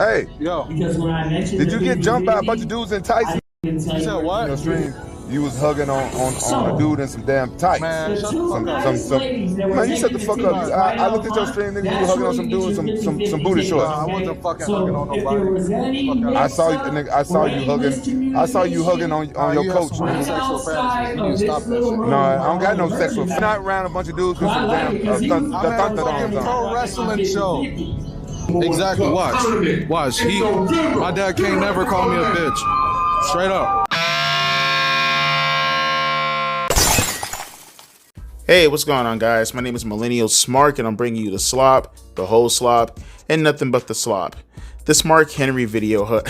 Hey, Yo, Because when I mentioned did the you get jumped by a 50-50, bunch of dudes in tights? I didn't tell you you said where what? On your the stream, you was hugging on a So, dude in some damn tights. Man, the shut the two fuck up. nice ladies that were Man, you shut taking the the fuck up. tickets right I out looked at your front, stream, nigga. You was that's hugging where on you some get dude your with some 50-50 booty tickets, shorts. Nah, I okay? wasn't fucking hugging So on if nobody. there was any Fuck out. I saw you, mix-up nigga. I saw or you any hugging. I saw you hugging miscommunication, on You your have coach, some weird right nigga. sexual outside fantasies. You need of to this stop that little shit. No, room I where don't all got the no sexual. virgins Not at, around a bunch of dudes but with I some like damn it because you I'm at a fucking on. pro wrestling show. Exactly. Watch. Watch. My dad can't never call me a bitch. Straight up. Hey, what's going on, guys? My name is Millennial Smark, and I'm bringing you the slop, the whole slop, and nothing but the slop. This Mark Henry video,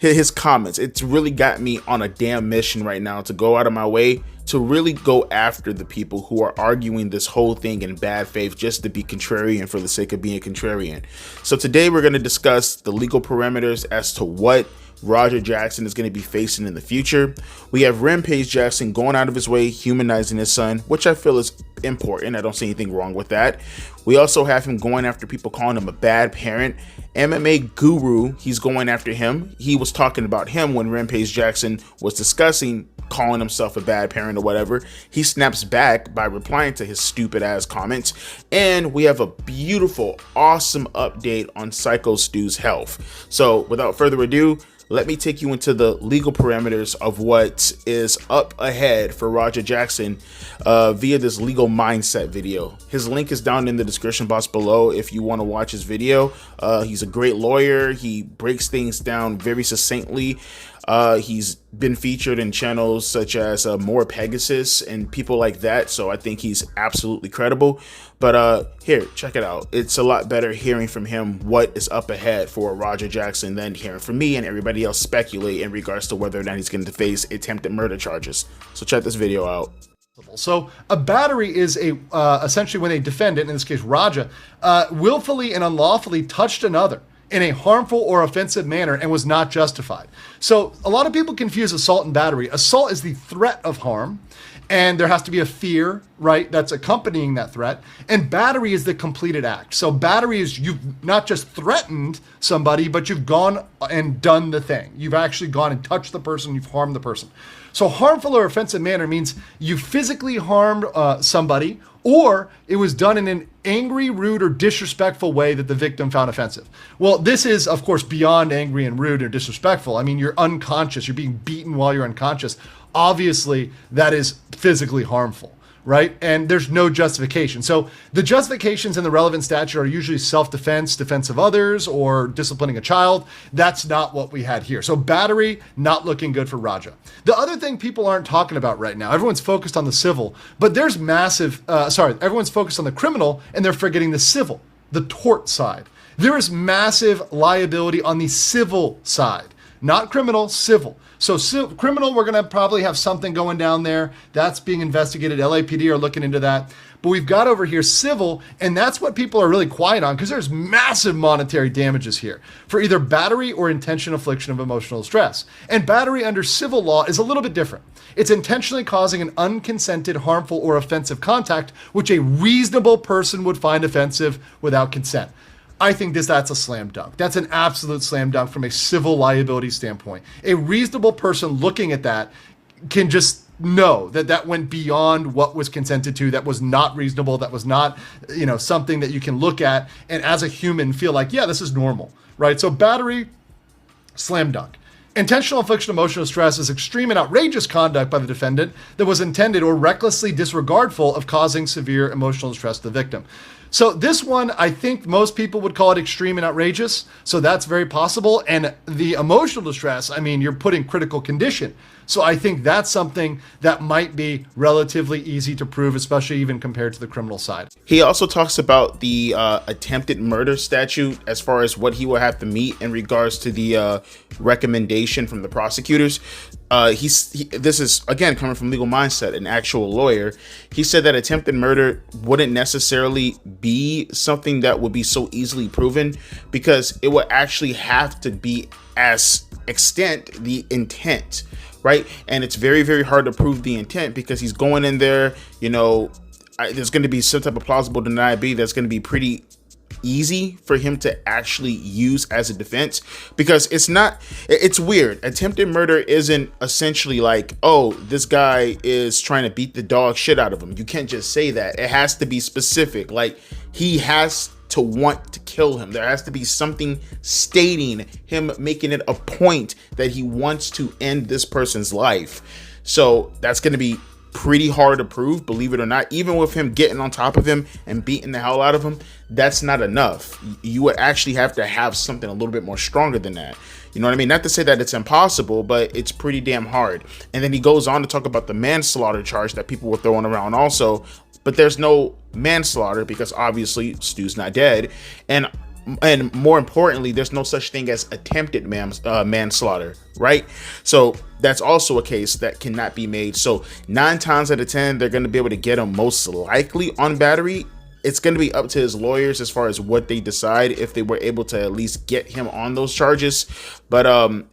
his comments, it's really got me on a damn mission right now to go out of my way to really go after the people who are arguing this whole thing in bad faith just to be contrarian for the sake of being contrarian. So today we're going to discuss the legal parameters as to what Roger Jackson is going to be facing in the future. We have Rampage Jackson going out of his way, humanizing his son, which I feel is important. I don't see anything wrong with that. We also have him going after people calling him a bad parent. MMA Guru, he's going after him. He was talking about him when Rampage Jackson was discussing calling himself a bad parent or whatever. He snaps back by replying to his stupid ass comments. And we have a beautiful, awesome update on Syko Stu's health. So without further ado, let me take you into the legal parameters of what is up ahead for Roger Jackson via this legal mindset video. His link is down in the description box below if you want to watch his video. He's a great lawyer. He breaks things down very succinctly. He's been featured in channels such as More Pegasus and people like that, so I think he's absolutely credible. But here, check it out. It's a lot better hearing from him what is up ahead for Roger Jackson than hearing from me and everybody else speculate in regards to whether or not he's going to face attempted murder charges. So check this video out. So a battery is essentially when a defendant, in this case Raja, willfully and unlawfully touched another in a harmful or offensive manner and was not justified. So a lot of people confuse assault and battery. Assault is the threat of harm, and there has to be a fear, right, that's accompanying that threat. And battery is the completed act. So battery is you've not just threatened somebody, but you've gone and done the thing. You've actually gone and touched the person, you've harmed the person. So harmful or offensive manner means you physically harmed somebody, or it was done in an angry, rude, or disrespectful way that the victim found offensive. Well, this is, of course, beyond angry and rude or disrespectful. I mean, you're unconscious. You're being beaten while you're unconscious. Obviously, that is physically harmful, right? And there's no justification. So the justifications in the relevant statute are usually self-defense, defense of others, or disciplining a child. That's not what we had here. So battery, not looking good for Raja. The other thing people aren't talking about right now, everyone's focused on the civil, but there's massive, everyone's focused on the criminal and they're forgetting the civil, the tort side. There is massive liability on the civil side, not criminal, civil. So criminal, we're going to probably have something going down there. That's being investigated. LAPD are looking into that. But we've got over here civil, and that's what people are really quiet on because there's massive monetary damages here for either battery or intentional infliction of emotional distress. And battery under civil law is a little bit different. It's intentionally causing an unconsented, harmful, or offensive contact, which a reasonable person would find offensive without consent. I think that's a slam dunk. That's an absolute slam dunk from a civil liability standpoint. A reasonable person looking at that can just know that that went beyond what was consented to, that was not reasonable, that was not, something that you can look at and as a human feel like, yeah, this is normal, right? So battery, slam dunk. Intentional infliction of emotional stress is extreme and outrageous conduct by the defendant that was intended or recklessly disregardful of causing severe emotional distress to the victim. So this one, I think most people would call it extreme and outrageous. So that's very possible. And the emotional distress, I mean, you're put in critical condition. So I think that's something that might be relatively easy to prove, especially even compared to the criminal side. He also talks about the attempted murder statute as far as what he will have to meet in regards to the recommendation from the prosecutors. This is, again, coming from Legal Mindset, an actual lawyer. He said that attempted murder wouldn't necessarily be something that would be so easily proven because it would actually have to be as extent the intent, right? And it's very, very hard to prove the intent because he's going in there, there's going to be some type of plausible deniability that's going to be pretty easy for him to actually use as a defense, because it's weird. Attempted murder isn't essentially like, oh, this guy is trying to beat the dog shit out of him. You can't just say that. It has to be specific. Like, he has to want to kill him. There has to be something stating him, making it a point that he wants to end this person's life. So that's going to be pretty hard to prove, believe it or not. Even with him getting on top of him and beating the hell out of him, that's not enough. You would actually have to have something a little bit more stronger than that. You know what I mean? Not to say that it's impossible, but it's pretty damn hard. And then he goes on to talk about the manslaughter charge that people were throwing around also, but there's no manslaughter because obviously Stu's not dead. And more importantly, there's no such thing as attempted manslaughter, right? So that's also a case that cannot be made. So 9 times out of 10, they're going to be able to get him most likely on battery. It's going to be up to his lawyers as far as what they decide, if they were able to at least get him on those charges. But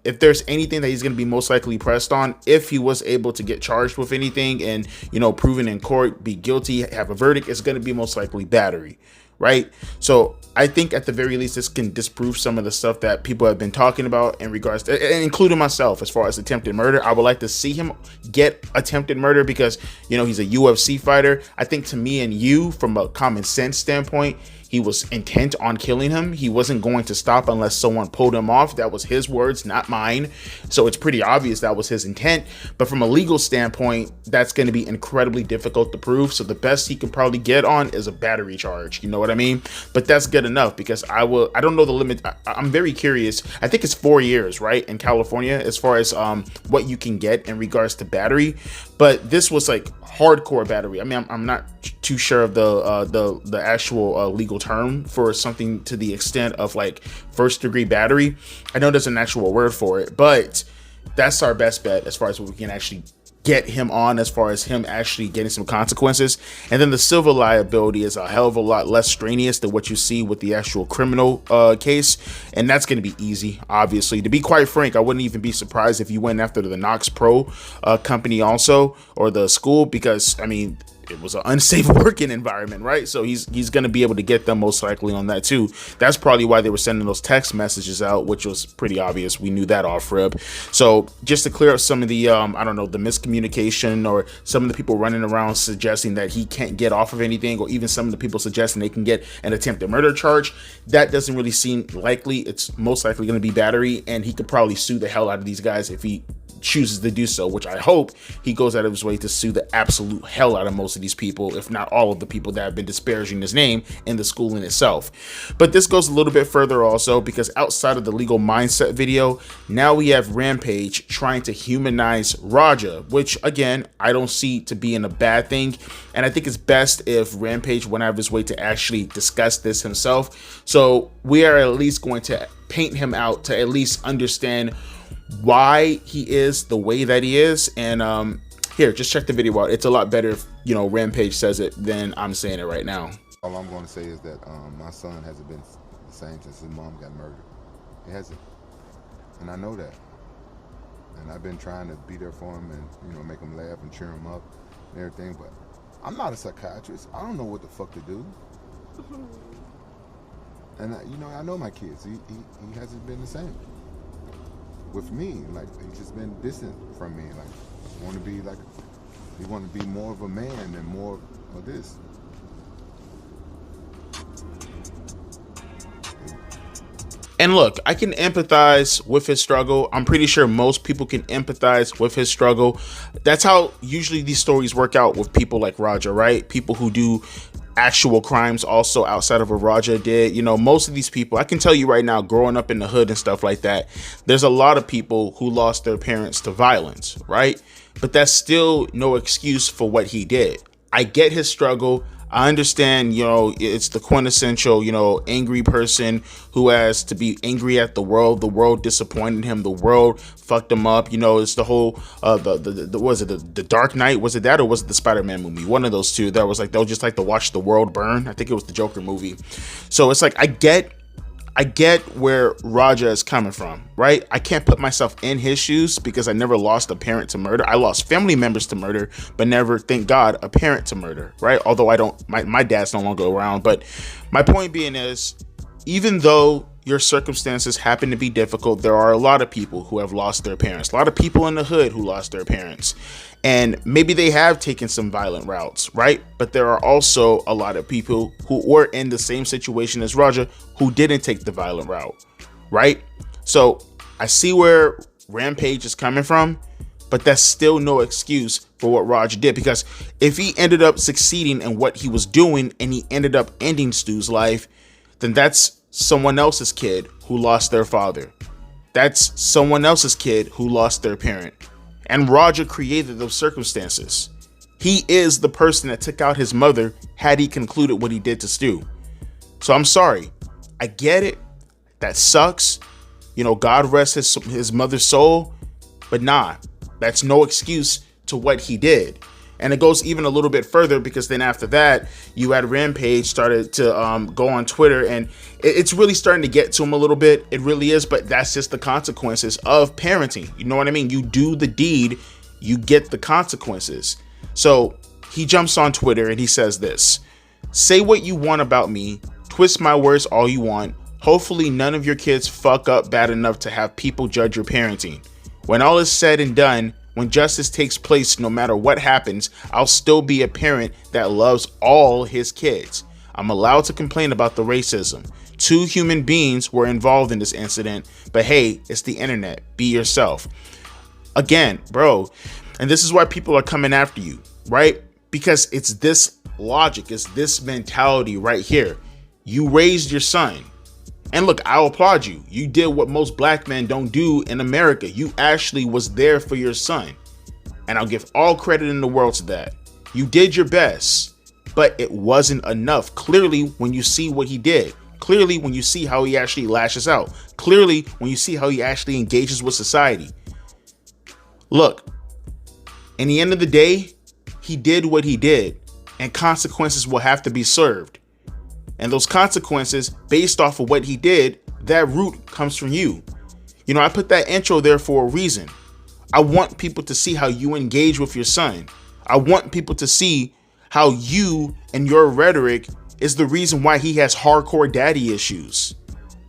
if there's anything that he's going to be most likely pressed on, if he was able to get charged with anything and, you know, proven in court, be guilty, have a verdict, it's going to be most likely battery, right? So I think at the very least this can disprove some of the stuff that people have been talking about in regards to, including myself, as far as attempted murder. I would like to see him get attempted murder because, you know, he's a UFC fighter. I think to me and you, from a common sense standpoint, he was intent on killing him. He wasn't going to stop unless someone pulled him off. That was his words, not mine. So it's pretty obvious that was his intent. But from a legal standpoint, that's going to be incredibly difficult to prove. So the best he can probably get on is a battery charge. You know what I mean? But that's good enough because I don't know the limit. I'm very curious. I think it's 4 years, right, in California, as far as what you can get in regards to battery. But this was like hardcore battery. I mean, I'm not too sure of the actual legal term for something to the extent of like first degree battery. I know there's an actual word for it, but that's our best bet as far as what we can actually get him on, as far as him actually getting some consequences. And then the civil liability is a hell of a lot less strenuous than what you see with the actual criminal case, and that's going to be easy. Obviously, to be quite frank, I wouldn't even be surprised if you went after the Knox Pro company also, or the school, because I mean, it was an unsafe working environment, right? So he's going to be able to get them most likely on that too. That's probably why they were sending those text messages out, which was pretty obvious. We knew that off rip. So just to clear up some of the I don't know, the miscommunication, or some of the people running around suggesting that he can't get off of anything, or even some of the people suggesting they can get an attempted murder charge, that doesn't really seem likely. It's most likely going to be battery, and he could probably sue the hell out of these guys if he chooses to do so, which I hope he goes out of his way to sue the absolute hell out of most of these people, if not all of the people that have been disparaging his name in the school in itself. But this goes a little bit further also, because outside of the legal mindset video, now we have Rampage trying to humanize Raja, which again, I don't see to being a bad thing. And I think it's best if Rampage went out of his way to actually discuss this himself. So we are at least going to paint him out to at least understand why he is the way that he is. And here, just check the video out. It's a lot better if, you know, Rampage says it than I'm saying it right now. All I'm going to say is that my son hasn't been the same since his mom got murdered. He hasn't, and I know that. And I've been trying to be there for him and, you know, make him laugh and cheer him up and everything. But I'm not a psychiatrist. I don't know what the fuck to do. And you know, I know my kids. He hasn't been the same with me. Like, he's just been distant from me. Like, he want to be more of a man and more of this. And look, I can empathize with his struggle. I'm pretty sure most people can empathize with his struggle. That's how usually these stories work out with people like Raja, right? People who do actual crimes also outside of what Raja did. You know, most of these people, I can tell you right now, growing up in the hood and stuff like that, there's a lot of people who lost their parents to violence, right? But that's still no excuse for what he did. I get his struggle. I understand, you know, it's the quintessential, you know, angry person who has to be angry at the world disappointed him, the world fucked him up. You know, it's the whole the Dark Knight, was it that, or was it the Spider-Man movie? One of those two that was like, they'll just like to watch the world burn. I think it was the Joker movie. So it's like, I get I get where Raja is coming from, right? I can't put myself in his shoes because I never lost a parent to murder. I lost family members to murder, but never, thank God, a parent to murder, right? Although my dad's no longer around. But my point being is, even though your circumstances happen to be difficult, there are a lot of people who have lost their parents, a lot of people in the hood who lost their parents. And maybe they have taken some violent routes, right? But there are also a lot of people who were in the same situation as Raja who didn't take the violent route, right? So I see where Rampage is coming from, but that's still no excuse for what Raja did. Because if he ended up succeeding in what he was doing and he ended up ending Stu's life, then that's someone else's kid who lost their father. That's someone else's kid who lost their parent. And Raja created those circumstances. He is the person that took out his mother had he concluded what he did to Stu. So I'm sorry. I get it. That sucks. You know, God rest his mother's soul. But nah, that's no excuse to what he did. And it goes even a little bit further, because then after that, you had Rampage started to go on Twitter, and it's really starting to get to him a little bit. It really is, but that's just the consequences of parenting. You know what I mean? You do the deed, you get the consequences. So he jumps on Twitter and he says this: "Say what you want about me, twist my words all you want. Hopefully none of your kids fuck up bad enough to have people judge your parenting. When all is said and done, when justice takes place, no matter what happens, I'll still be a parent that loves all his kids. I'm allowed to complain about the racism. 2 human beings were involved in this incident, but hey, it's the internet. Be yourself." Again, bro, and this is why people are coming after you, right? Because it's this logic, it's this mentality right here. You raised your son. And look, I'll applaud you. You did what most black men don't do in America. You actually was there for your son. And I'll give all credit in the world to that. You did your best, but it wasn't enough. Clearly, when you see what he did, clearly when you see how he actually lashes out, clearly when you see how he actually engages with society. Look, in the end of the day, he did what he did, and consequences will have to be served. And those consequences, based off of what he did, that root comes from you. You know, I put that intro there for a reason. I want people to see how you engage with your son. I want people to see how you and your rhetoric is the reason why he has hardcore daddy issues.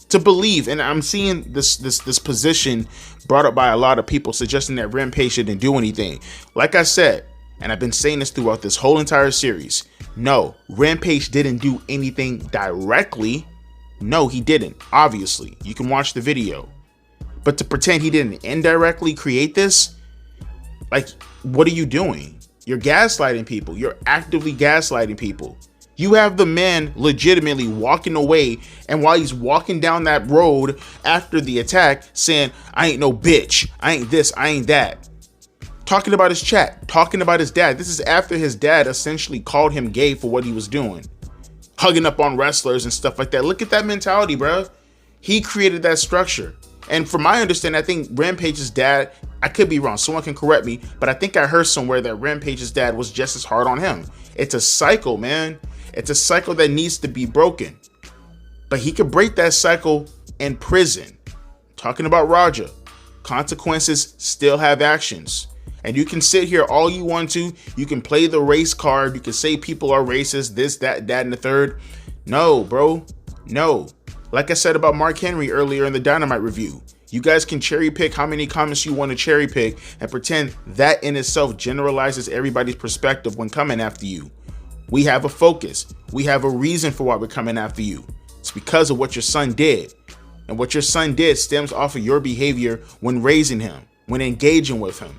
To believe, and I'm seeing this position brought up by a lot of people suggesting that Rampage didn't do anything. Like I said, and I've been saying this throughout this whole entire series, no, Rampage didn't do anything directly. No, he didn't. Obviously, you can watch the video. But to pretend he didn't indirectly create this, like, what are you doing? You're gaslighting people. You're actively gaslighting people. You have the man legitimately walking away, and while he's walking down that road after the attack, saying, "I ain't no bitch. I ain't this. I ain't that." Talking about his chat, talking about his dad. This is after his dad essentially called him gay for what he was doing. Hugging up on wrestlers and stuff like that. Look at that mentality, bro. He created that structure. And from my understanding, I think Rampage's dad, I could be wrong, someone can correct me, but I think I heard somewhere that Rampage's dad was just as hard on him. It's a cycle, man. It's a cycle that needs to be broken. But he could break that cycle in prison. Talking about Raja, consequences still have actions. And you can sit here all you want to. You can play the race card. You can say people are racist, this, that, and the third. No, bro. No. Like I said about Mark Henry earlier in the Dynamite review, you guys can cherry pick how many comments you want to cherry pick and pretend that in itself generalizes everybody's perspective when coming after you. We have a focus. We have a reason for why we're coming after you. It's because of what your son did. And what your son did stems off of your behavior when raising him, when engaging with him.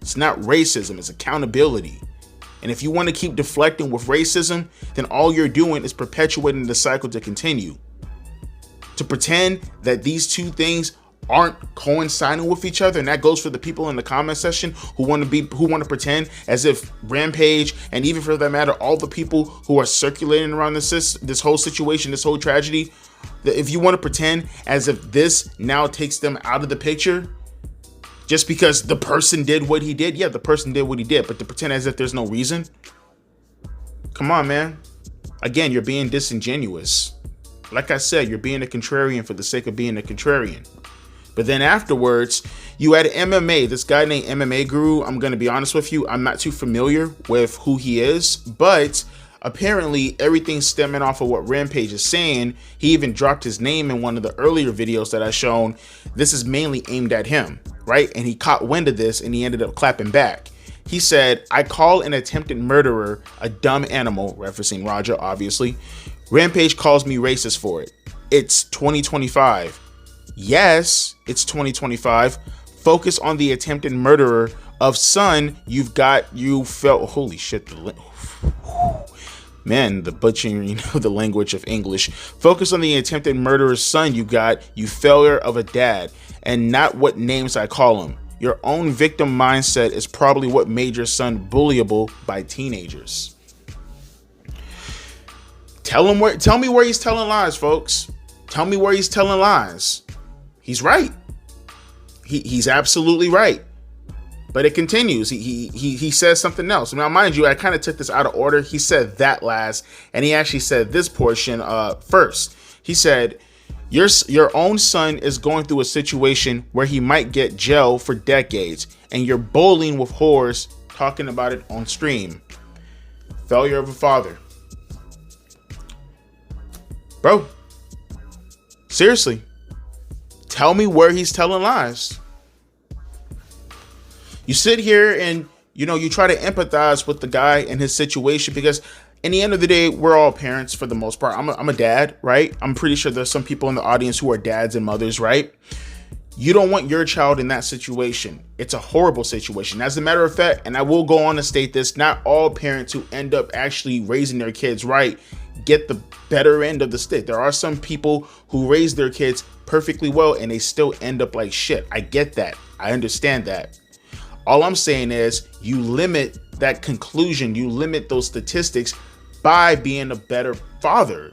It's not racism, it's accountability. And if you want to keep deflecting with racism, then all you're doing is perpetuating the cycle to continue. To pretend that these two things aren't coinciding with each other, and that goes for the people in the comment section who want to pretend as if Rampage, and even for that matter, all the people who are circulating around this whole situation, this whole tragedy, that if you want to pretend as if this now takes them out of the picture, just because the person did what he did. Yeah, the person did what he did, but to pretend as if there's no reason. Come on, man. Again, you're being disingenuous. Like I said, you're being a contrarian for the sake of being a contrarian. But then afterwards, you had MMA, this guy named MMA Guru. I'm going to be honest with you, I'm not too familiar with who he is, but apparently everything's stemming off of what Rampage is saying. He even dropped his name in one of the earlier videos that I shown. This is mainly aimed at him, right? And he caught wind of this and he ended up clapping back. He said, I call an attempted murderer a dumb animal, referencing Raja, obviously. Rampage calls me racist for it. It's 2025. Yes, it's 2025. Focus on the attempted murderer of son. You felt, holy shit, man, the butchering of the language of English. Focus on the attempted murderer's son you got, you failure of a dad, and not what names I call him. Your own victim mindset is probably what made your son bullyable by teenagers. Tell me where he's telling lies, folks. Tell me where he's telling lies. He's right. He's absolutely right. But it continues. He says something else. Now, mind you, I kind of took this out of order. He said that last, and he actually said this portion first. He said, your own son is going through a situation where he might get jail for decades, and you're bowling with whores talking about it on stream. Failure of a father. Bro, seriously, tell me where he's telling lies. You sit here and, you try to empathize with the guy and his situation, because in the end of the day, we're all parents for the most part. I'm a dad, right? I'm pretty sure there's some people in the audience who are dads and mothers, right? You don't want your child in that situation. It's a horrible situation. As a matter of fact, and I will go on to state this, not all parents who end up actually raising their kids right get the better end of the stick. There are some people who raise their kids perfectly well and they still end up like shit. I get that. I understand that. All I'm saying is you limit that conclusion, you limit those statistics by being a better father.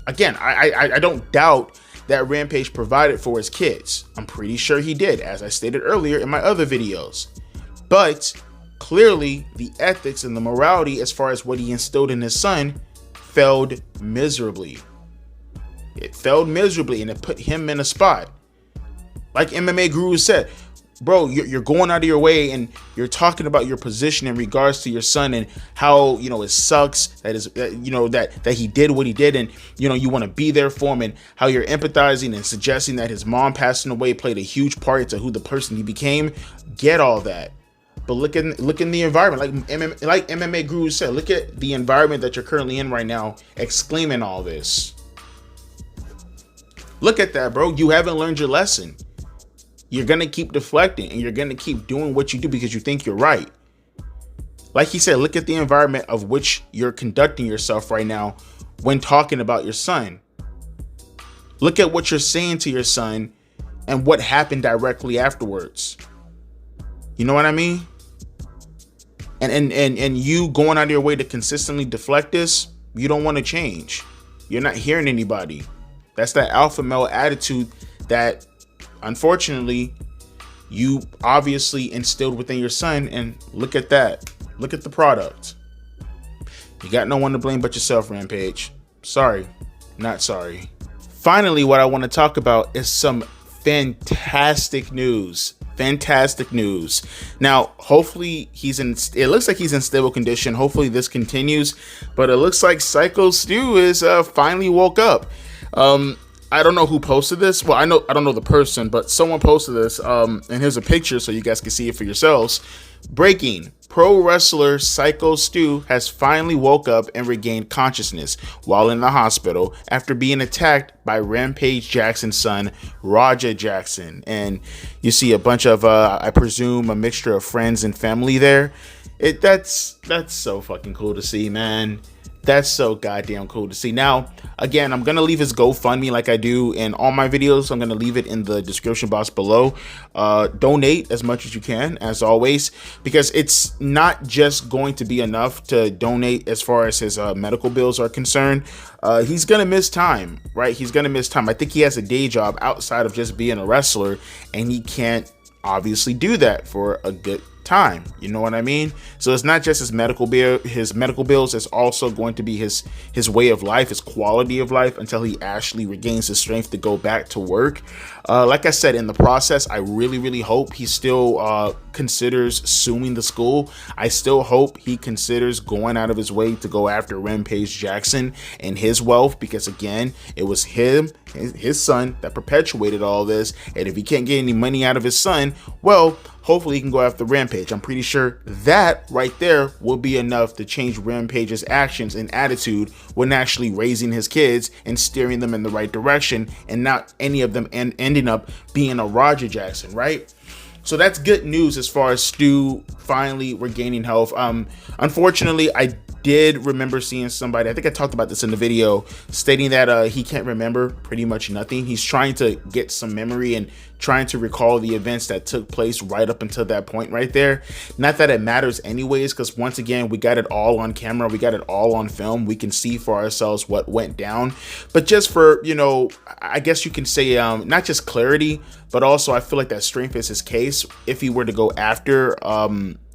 Again, I don't doubt that Rampage provided for his kids. I'm pretty sure he did, as I stated earlier in my other videos. But clearly the ethics and the morality as far as what he instilled in his son failed miserably. It failed miserably, and it put him in a spot. Like MMA Guru said, bro, you're going out of your way and you're talking about your position in regards to your son and how, it sucks that he did what he did, and you want to be there for him, and how you're empathizing and suggesting that his mom passing away played a huge part into who the person he became. Get all that. But look in the environment, like MMA Guru said, look at the environment that you're currently in right now, exclaiming all this. Look at that, bro. You haven't learned your lesson. You're going to keep deflecting, and you're going to keep doing what you do because you think you're right. Like he said, look at the environment of which you're conducting yourself right now when talking about your son. Look at what you're saying to your son and what happened directly afterwards. You know what I mean? And you going out of your way to consistently deflect this, you don't want to change. You're not hearing anybody. That's that alpha male attitude that, unfortunately, you obviously instilled within your son. And look at that. Look at the product. You got no one to blame but yourself, Rampage. Sorry, not sorry. Finally, what I want to talk about is some fantastic news. Fantastic news. Now, hopefully it looks like he's in stable condition. Hopefully this continues, but it looks like Syko Stu is finally woke up. I don't know who posted this. Well, I don't know the person, but someone posted this. And here's a picture so you guys can see it for yourselves. Breaking: pro wrestler Syko Stu has finally woke up and regained consciousness while in the hospital after being attacked by Rampage Jackson's son, Raja Jackson. And you see a bunch of, I presume, a mixture of friends and family there. That's so fucking cool to see, man. That's so goddamn cool to see. Now, again, I'm going to leave his GoFundMe like I do in all my videos. I'm going to leave it in the description box below. Donate as much as you can, as always, because it's not just going to be enough to donate as far as his medical bills are concerned. He's going to miss time, right? He's going to miss time. I think he has a day job outside of just being a wrestler, and he can't obviously do that for a good time. You know what I mean? So it's not just his medical bills, it's also going to be his way of life, his quality of life, until he actually regains his strength to go back to work. Like I said, in the process, I really hope he still considers suing the school. I still hope he considers going out of his way to go after Rampage Jackson and his wealth, because again, it was his son that perpetuated all this, and if he can't get any money out of his son, well, hopefully he can go after Rampage. I'm pretty sure that right there will be enough to change Rampage's actions and attitude when actually raising his kids and steering them in the right direction, and not any of them ending up being a Roger Jackson, right? So that's good news as far as Stu finally regaining health. Unfortunately, I did remember seeing somebody, I think I talked about this in the video, stating that he can't remember pretty much nothing. He's trying to get some memory and trying to recall the events that took place right up until that point right there. Not that it matters anyways, because once again, we got it all on camera, we got it all on film, we can see for ourselves what went down. But just for, you know, I guess you can say not just clarity, but also I feel like that strengthens his case if he were to go after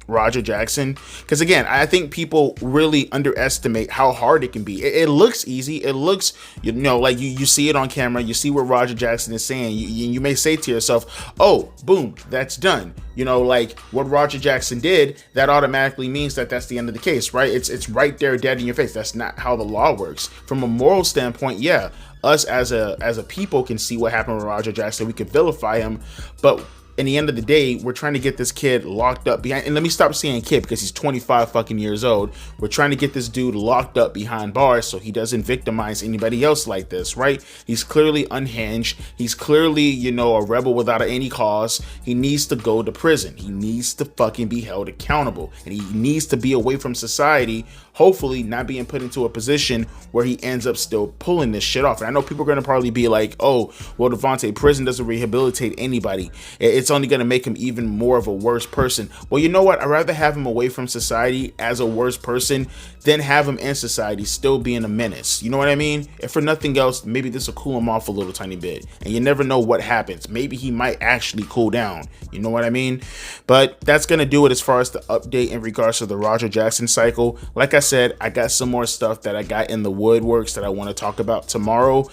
Roger Jackson, because again, I think people really underestimate how hard it can be. It looks easy, it looks, you know, like you see it on camera, you see what Roger Jackson is saying, you may say to yourself, oh, boom, that's done. You know, like what Roger Jackson did, that automatically means that that's the end of the case, right? It's right there, dead in your face. That's not how the law works. From a moral standpoint, yeah, us as a people can see what happened with Roger Jackson. We could vilify him, but in the end of the day, we're trying to get this kid locked up behind, and let me stop saying kid because he's 25 fucking years old. We're trying to get this dude locked up behind bars so he doesn't victimize anybody else like this, right? He's clearly unhinged. He's clearly, you know, a rebel without any cause. He needs to go to prison. He needs to fucking be held accountable, and he needs to be away from society, hopefully not being put into a position where he ends up still pulling this shit off. And I know people are going to probably be like, oh, well, Devontae, prison doesn't rehabilitate anybody. It's only going to make him even more of a worse person. Well, you know what? I'd rather have him away from society as a worse person than have him in society still being a menace. You know what I mean? If for nothing else, maybe this will cool him off a little tiny bit. And you never know what happens. Maybe he might actually cool down. You know what I mean? But that's going to do it as far as the update in regards to the Roger Jackson cycle. Like I said, I got some more stuff that I got in the woodworks that I want to talk about tomorrow.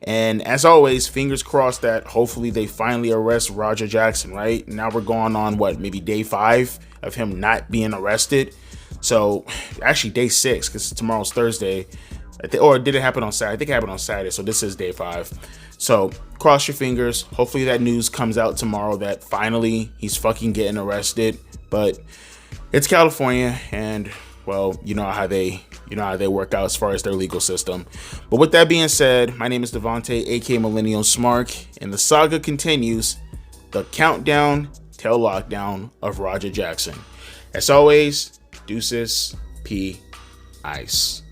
And as always, fingers crossed that hopefully they finally arrest Roger Jackson, right? Now we're going on what, maybe day 5 of him not being arrested. So actually day 6, because tomorrow's Thursday. Or did it happen on Saturday? I think it happened on Saturday. So this is day 5. So cross your fingers. Hopefully that news comes out tomorrow that finally he's fucking getting arrested. But it's California, and well, you know how they work out as far as their legal system. But with that being said, my name is Devontae, aka Millennial Smark, and the saga continues. The countdown till lockdown of Roger Jackson. As always, deuces, P, ice.